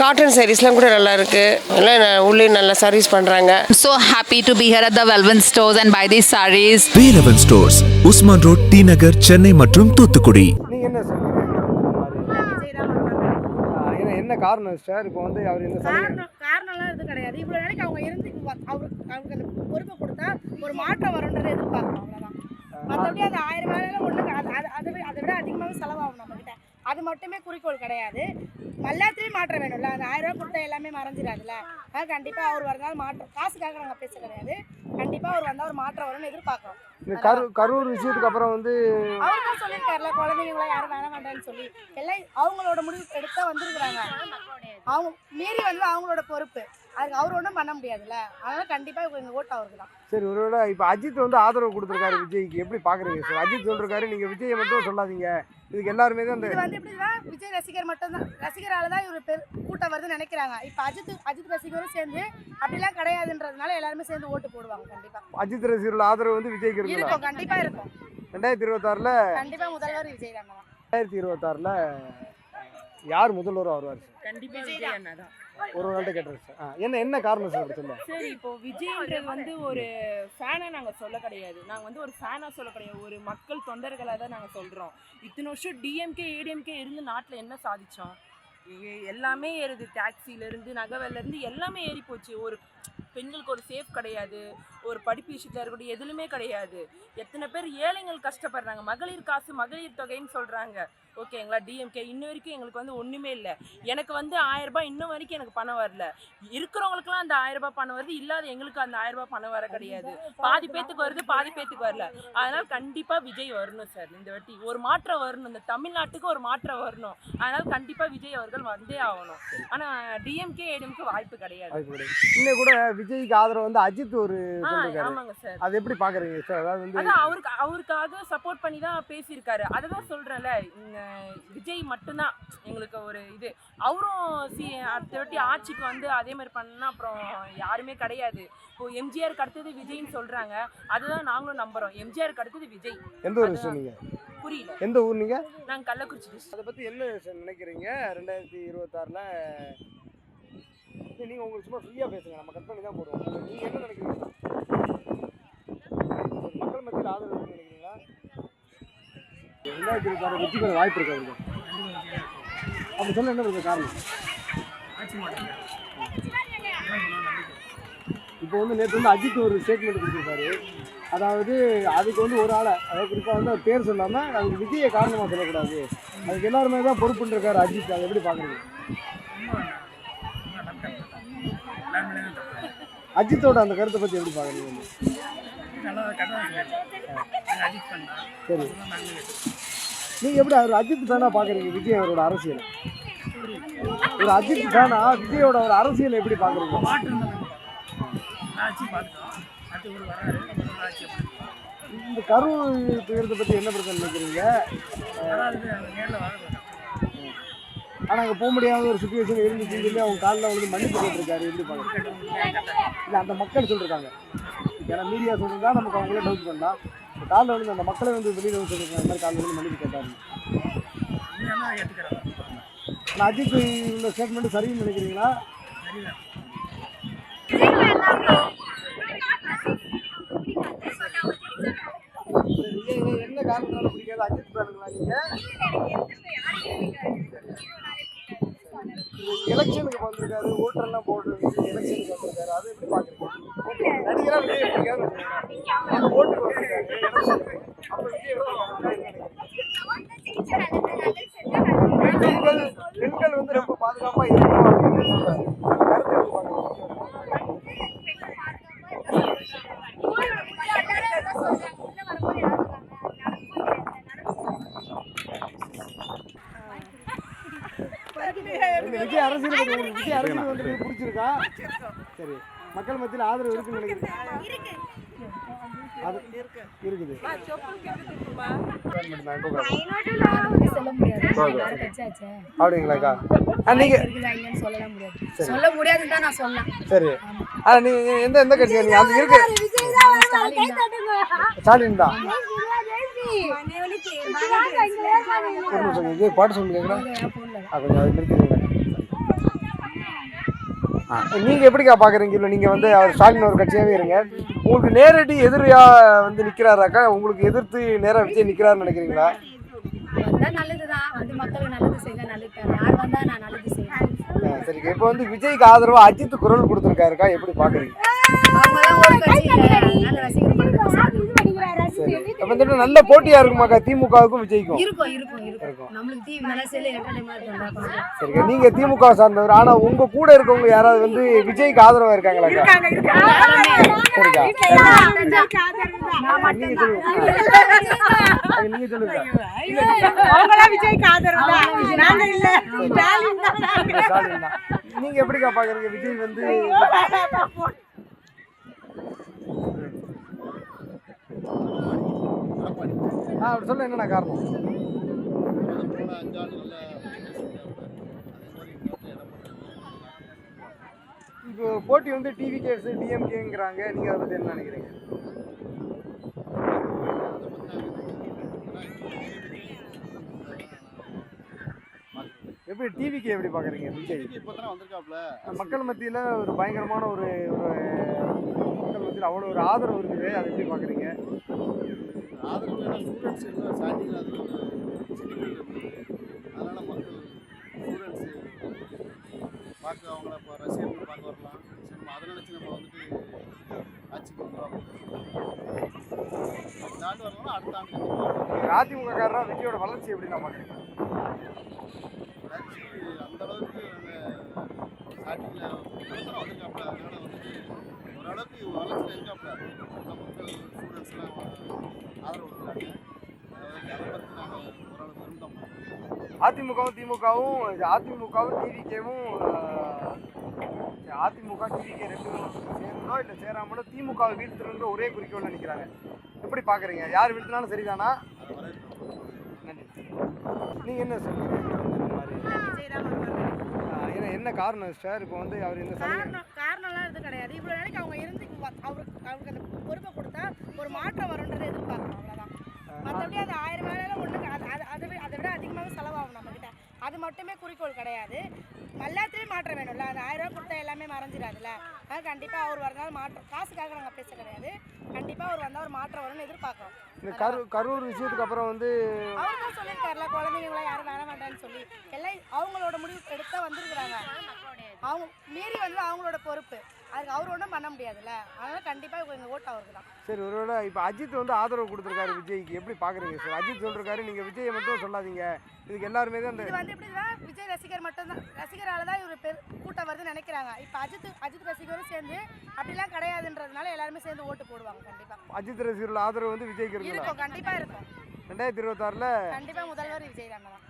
Cotton சாரீஸ்லாம் கூட நல்லா இருக்குது, எல்லாம் உள்ளே நல்லா சர்வீஸ் பண்ணுறாங்க. So happy to be here at the Velvan stores and buy these sarees. Velvan stores, Usman Road, T Nagar, Chennai மற்றும் தூத்துக்குடி. நீங்க என்ன சார் என்ன காரணம் சார்? இப்போ வந்து அவர் என்ன காரணம்லாம் எதுவும் கிடையாது. இவ்வளோ நாளைக்கு அவங்க இருந்து அவருக்கு அந்த பொறுப்பை கொடுத்தா ஒரு மாற்றம் வரும்ன்றதை எதிர்பார்க்கணும், அவ்வளோதான். மற்றபடி அந்த 1000 ரூபாயில ஒன்று அதை விட அதிகமாகவே செலவாகும் நம்மக்கிட்ட. அது மட்டுமே குறிக்கோள் கிடையாது, எல்லாத்தையும் மாற்றம் வேணும்ல. அந்த 1000 ரூபா கொடுத்தா எல்லாமே மறைஞ்சிடாதுல்ல. அதனால் கண்டிப்பாக அவர் வரனால மாற்றம், காசுக்காக நாங்கள் பேச கிடையாது, கண்டிப்பாக அவர் வந்தால் ஒரு மாற்றம் வரும்னு எதிர்பார்க்குறோம். கரூர் விஷயத்துக்கு அப்புறம் வந்து அவர் தான் சொல்லியிருக்காருல, குழந்தைங்களாம் யாரும் வேண வேண்டாம்னு சொல்லி. எல்லாம் அவங்களோட முடிவு எடுத்தா வந்திருக்கிறாங்க. அவங்க மீறி வந்து அவங்களோட பொறுப்பு, அதுக்கு அவர் ஒன்றும் பண்ண முடியாதுல்ல. அதனால கண்டிப்பாக எங்கள் ஓட்டு அவருக்கு தான். சரி, ஒருவேளை இப்போ அஜித் வந்து ஆதரவு கொடுத்துருக்காரு விஜய்க்கு, எப்படி பார்க்குறீங்க சார்? அஜித் சொல்லிருக்காரு நீங்கள் விஜயை மட்டும் சொல்லாதீங்க, இதுக்கு எல்லாருமே தான். இது வந்து எப்படின்னா விஜய் ரசிகர் மட்டும்தான், ரசிகரால தான் இவர் கூட்டம் வருதுன்னு நினைக்கிறாங்க. இப்போ அஜித் ரசிகரும் சேர்ந்து அப்படிலாம் கிடையாதுன்றதுனால எல்லாருமே சேர்ந்து ஓட்டு போடுவாங்க. கண்டிப்பாக அஜித் ரசிகர்கள் ஆதரவு வந்து விஜய்க்கு இருக்கும், கண்டிப்பாக இருக்கும். 2026 கண்டிப்பாக முதல்வர் விஜய் தான். 2026 யார் முதல்வராக வருவார் சார்? கண்டிப்பாக விஜய் அண்ணா தான். ஒரு நாள்கிட்ட கேட்டுருங்க சார். என்ன காரணம் சார் அப்படி சொல்ல? சரி, இப்போ விஜய்ன்றது வந்து ஒரு ஃபேனை நாங்கள் சொல்ல கிடையாது, நாங்கள் வந்து ஒரு ஃபேனாக சொல்ல கிடையாது, ஒரு மக்கள் தொண்டர்களாக தான் நாங்கள் சொல்கிறோம். இத்தனை வருஷம் டிஎம்கே ஏடிஎம்கே இருந்து நாட்டில் என்ன சாதித்தோம்? எல்லாமே ஏறுது, டாக்ஸிலேருந்து நகவேலேருந்து எல்லாமே ஏறி போச்சு. ஒரு பெண்களுக்கு ஒரு சேஃப் கிடையாது, ஒரு படிப்பு விஷயத்தில் இருக்கக்கூடிய எதுலுமே கிடையாது. எத்தனை பேர் ஏழைகள் கஷ்டப்படுறாங்க. மகளிர் காசு மகளிர் தொகைன்னு சொல்கிறாங்க, ஓகேங்களா? டிஎம்கே இன்ன வரைக்கும் எங்களுக்கு வந்து ஒன்றுமே இல்லை. எனக்கு வந்து 1000 ரூபாய் இன்ன வரைக்கும் எனக்கு பணம் வரல. இருக்கிறவங்களுக்குலாம் அந்த 1000 ரூபாய் பணம் வருது, இல்லாத எங்களுக்கு அந்த 1000 ரூபாய் பணம் வர கிடையாது. பாதி பேத்துக்கு வருது, பாதி பேத்துக்கு வரல. அதனால் கண்டிப்பாக விஜய் வரணும் சார். இந்த வாட்டி ஒரு மாற்றம் வரணும், இந்த தமிழ்நாட்டுக்கு ஒரு மாற்றம் வரணும். அதனால் கண்டிப்பாக விஜய் அவர்கள் வந்தே ஆகணும். ஆனால் டிஎம்கே ஏடிஎம்கே வாய்ப்பு கிடையாது. இன்னும் கூட விஜய்க்கு ஆதரவு வந்து அஜித் ஒரு ஆமாங்க சார். அது எப்படி பாக்குறீங்க சார்? அதாவது வந்து அவருக்காக சப்போர்ட் பண்ணி தான் பேசியிருக்காரு. அதை தான் சொல்கிறேன்ல, விஜய் மட்டும்தான் எங்களுக்கு ஒரு இது. அவரும் அடுத்த வாட்டி ஆட்சிக்கு வந்து அதே மாதிரி பண்ணா அப்புறம் யாருமே கிடையாது. இப்போ எம்ஜிஆருக்கு அடுத்தது விஜய்ன்னு சொல்கிறாங்க, அதுதான் நாங்களும் நம்புகிறோம். எம்ஜிஆருக்கு அடுத்தது விஜய். எந்த ஒரு விஷயம் நீங்க? புரியல. எந்த ஊர் நீங்க? நாங்கள் கள்ளக்குறிச்சி. அதை பற்றி என்ன நினைக்கிறீங்க? 2026 நீங்கள் உங்களுக்கு சும்மா ஃப்ரீயாக பேசுங்க, நம்ம கட் பண்ணி தான் போடுவோம். நீங்கள் என்ன நினைக்கிறீங்க? மக்கள் மத்தியில் ஆதரவு நினைக்கிறீங்களா? 2026 வெற்றி பெற வாய்ப்பு இருக்கு அவருக்கு. அப்படி சொல்ல என்ன இருக்கு காரணம்? இப்போ வந்து நேற்று வந்து அஜித் ஒரு ஸ்டேட்மெண்ட் கொடுத்துருக்காரு. அதாவது அதுக்கு வந்து ஒரு ஆளை, அதாவது குறிப்பாக வந்து அவர் பேர் சொல்லாமல் அதுக்கு விஜயை காரணமாக சொல்லக்கூடாது, அதுக்கு எல்லாருமே தான் பொறுப்புன்னு இருக்காரு அஜித். அதை எப்படி பார்க்குறீங்க? அஜித்தோட அந்த கருத்தை பற்றி எப்படி பார்க்குறீங்க? சரி, நீங்கள் எப்படி அவர் அஜித் ஃபேனாக பார்க்குறீங்க விஜய் அவரோட அரசியல்? ஒரு அஜித் ஃபேனா விஜயோட ஒரு அரசியல் எப்படி பார்க்குறீங்க? இந்த கரூர் துயரத்தை பற்றி என்ன பிரச்சனை நினைக்கிறீங்க? ஆனால் அங்கே போக முடியாத ஒரு சுச்சுவேஷன் இருந்துச்சு சொல்லி அவங்க காலில் வந்து மன்னிப்பு கேட்டிருக்காரு, எப்படி பார்க்குறீங்க? இல்லை, அந்த மக்கள் சொல்லியிருக்காங்க. ஏன்னா மீடியா சொல்லியிருந்தா நமக்கு அவங்களே டவுட் பண்ணலாம். காலில் வந்து அந்த மக்களை வந்து வெளியில் வந்து சொல்லியிருக்காங்க, அந்த மாதிரி காலில் வந்து மன்னிப்பு கேட்டாரு. ஆனால் அஜித் உள்ள ஸ்டேட்மெண்ட் சரின்னு நினைக்கிறீங்களா? என்ன காரணத்தால பிடிக்காது அஜித் ஃபேனுங்களா நீங்கள்? எலெக்ஷனுக்கு வந்திருக்காரு, ஓட்டரெல்லாம் போடுறது, எலெக்ஷனுக்கு வந்திருக்காரு, அதை எப்படி பார்க்குறீங்க? நடிகராக விஜய் பிடிக்காது, ஓட்டுக்கு வந்திருக்காரு எலெக்ஷனுக்கு, அப்போ விஜய் பெண்கள் வந்து ரொம்ப பாதுகாப்பாக இருக்கணும் அப்படின்னு சொல்கிறாரு. கருத்து எப்படி பார்க்குறீங்க? விஜய் அரசியல் வந்து பிடிச்சிருக்கா? சரி, மக்கள் மத்தியில் ஆதரவு இருக்குன்னு நினைக்கிறீங்க? அது இருக்குது. அப்படிங்களாக்கா? நீங்க சொல்ல முடியாதுன்னு தான் நான் சொன்னேன். சரி, நீங்க எந்த கட்சியா? நீங்க அந்த இருக்கு ஸ்டாலின் தான். பாட்டு சொல்லி கேட்குறேன், கொஞ்சம் நிறுத்திடுங்க. நீங்க எப்படிக்கா பாக்குறீங்க? இல்லை நீங்க வந்து அவர் ஸ்டாலின் ஒரு கட்சியாவே இருங்க, உங்களுக்கு நேரடி எதிரியா வந்து நிக்கிறாராக்கா, உங்களுக்கு எதிர்த்து நேரா விஜய் நிக்கிறாருன்னு நினைக்கிறீங்களா? வந்தா நல்லதுதான், வந்து மக்களுக்கு நல்லது செய்ய நல்லது. யார் வந்தா நான் நல்லது செய்யறேன். சரிங்க. இப்போ வந்து விஜய்க்கு ஆதரவா அஜித் குரல் கொடுத்துருக்காருக்கா, எப்படி பாக்குறீங்க? அவங்களாம் ஒரு கட்சியில நல்ல ரசிகர் பண்றது சரி, அப்ப வந்துட்டு நல்ல போட்டியா இருக்குமாக்கா திமுகவுக்கும் விஜய்க்கும்? இருக்கும் இருக்கும் இருக்கும். நம்மளுக்கு டிவி நல்லா செல்ல என்டர்டைன்மெண்ட். சரிங்க. நீங்க திமுக சார்ந்தவர், ஆனா உங்க கூட இருக்கவங்க யாராவது வந்து விஜய்க்கு ஆதரவா இருக்காங்களாக்கா? சரிக்கா, நீங்க சொல்லுங்க. நீங்க சொல்லுங்க. விஜய்க்கு ஆதரவு ஸ்டாலின் தான். நீங்க எப்படிக்கா பாக்குறீங்க விஜய் வந்து? அப்படி சொல்ல என்னென்ன காரணம்? இப்போ போட்டி வந்து டிவி கேஸ் டிஎம்கேங்கிறாங்க, நீங்க அதை பத்தி என்ன நினைக்கிறீங்க? எப்படி டிவிக்கு எப்படி பாக்குறீங்க விஜய்? மக்கள் மத்தியில ஒரு பயங்கரமான ஒரு மக்கள் மத்தியில் அவ்வளோ ஒரு ஆதரவு இருக்குது, அதை எப்படி பாக்குறீங்க? ஆதரவு ஸ்டூடெண்ட்ஸ் எல்லாம் ஸ்டார்டிங்கில் அது அதனால் மக்கள் ஸ்டூடெண்ட்ஸ் பார்க்க அவங்கள இப்போ ரசிகர்கள் பார்க்க வரலாம். சரி, நம்ம அதை நினச்சி நம்ம வந்துட்டு ஆட்சிக்கு வந்துடுவோம். இந்த ஆண்டு வரலாம், அடுத்த ஆண்டு அதிமுக காரரா விஜயோட வளர்ச்சி எப்படி நான் பார்க்குறீங்க? வளர்ச்சி அந்தளவுக்கு ஸ்டார்டிங்கில் வந்திருக்காப்புல, அதனால் வந்துட்டு ஓரளவுக்கு வளர்ச்சியில் இருக்காப்புல. மக்கள் ஸ்டூடெண்ட்ஸ்லாம் ஆதரவு கொடுக்குறாங்க. அதை பற்றி நாங்கள் ஓரளவுக்கு இருந்தோம். அதிமுகவும் திமுகவும் டிவிகேவும் அதிமுக டிவிகே ரெண்டும் சேர்ந்தோ இல்லை சேராமலோ திமுகவை வீழ்த்தணுன்ற ஒரே குறிக்கோள் நினைக்கிறாங்க. எப்படி பார்க்குறீங்க? யார் வீழ்த்தினாலும் சரிதானா? நன்றி. நீங்கள் என்ன சொல்றீங்க இந்த மாதிரி? ஏன்னா என்ன காரணம் சார்? இப்போ வந்து அவர் இந்த காரணம்லாம் எதுவும் கிடையாது. இவ்வளோ நாளைக்கு அவங்க இருந்து அவருக்கு அந்த பொறுப்பை கொடுத்தா ஒரு மாற்றம் வரும்ன்றதை எதிர்பார்க்கணும், அவ்வளோதான். மற்றபடி அது 1000 வேலையில ஒன்றுங்க, அதை விட அதிகமாக செலவாகும் நம்மக்கிட்ட. அது மட்டுமே குறிக்கோள் கிடையாது, எல்லாத்துலேயும் மாற்றம் வேணும்ல. அந்த 1000 ரூபா கொடுத்தா எல்லாமே மறைஞ்சிடாதுல்ல. அதனால் கண்டிப்பாக அவர் வரனால மாற்றம், காசுக்காக நாங்கள் பேச கிடையாது, கண்டிப்பாக அவர் வந்தால் ஒரு மாற்றம் வரும்னு எதிர்பார்க்குறோம். இந்த கரூர் விஷயத்துக்கு அப்புறம் வந்து அவர் தான் சொல்லியிருக்காருல, குழந்தைங்களாம் யாரும் வர மாட்டான்னு சொல்லி. எல்லாம் அவங்களோட முடிவு எடுத்தா வந்துருக்குறாங்க. அவங்க மீறி வந்து அவங்களோட பொறுப்பு, அதுக்கு அவர் ஒன்றும் பண்ண முடியாதுல்ல. அதனால் கண்டிப்பாக எங்கள் ஓட்டு அவருக்கு தான். சரி, ஒருவேளை இப்போ அஜித் வந்து ஆதரவு கொடுத்துருக்காரு விஜய்க்கு, எப்படி பார்க்குறீங்க சார்? அஜித் சொல்லிருக்காரு, நீங்கள் விஜயை மட்டும் சொல்லாதீங்க, இதுக்கு எல்லாருமே தான். இது வந்து எப்படின்னா விஜய் ரசிகர் மட்டும்தான், ரசிகரால் தான் இவர் கூட்டம் வருதுன்னு நினைக்கிறாங்க. இப்போ அஜித் ரசிகரும் சேர்ந்து அப்படிலாம் கிடையாதுன்றதுனால எல்லாருமே சேர்ந்து ஓட்டு போடுவாங்க. கண்டிப்பாக அஜித் ரசிகர்கள் ஆதரவு வந்து விஜய்க்கு இருக்கும், கண்டிப்பாக இருக்கும். 2026 கண்டிப்பாக முதல்வர் விஜய் தான்.